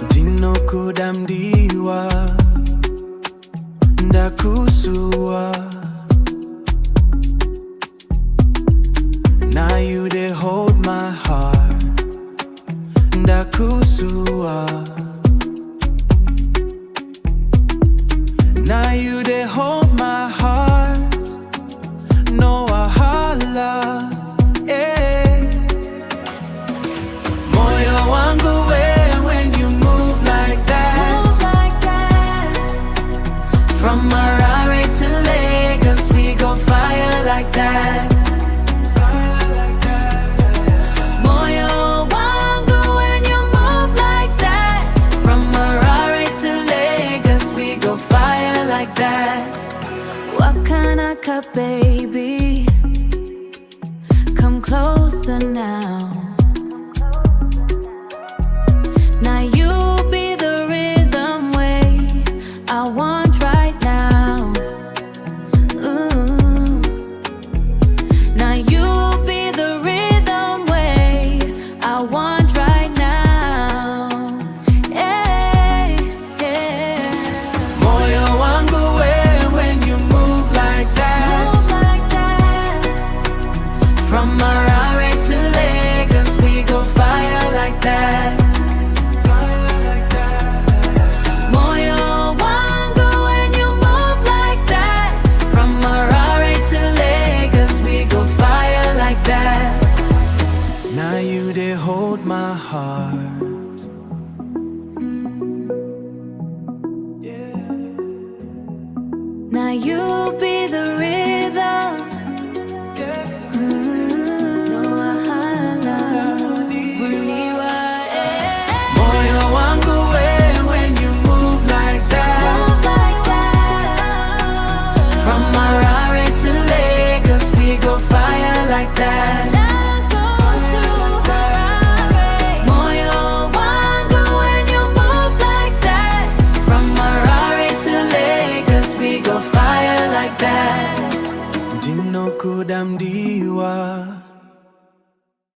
Ndinokuda mdiwa ndakusua. Now you they hold my heart ndakusua. Now you they hold my heart. No wahala, eh. Moyo wangu when you move like that. Move like that. From Harare to Lagos, we go fire like that. Fire like that. Moyo wangu when you move like that. From Harare to Lagos, we go fire like that. Wakanaka, baby, come closer now. Now you be the rhythm way I want right now. Ooh. Now you be the rhythm way I want right now. Hey, yeah. Moyo wangu when you move like that. Move like that. From Harare to Lagos, we go fire like that. Fire like that. Moyo wangu when you move like that. From Harare to Lagos, we go fire like that. Now you they hold my heart. Yeah. Now you be the rhythm. No wahala. Mudiwa, eh. Moyo wangu when you move like that. Move like that. From Harare to Lagos, we go fire like that.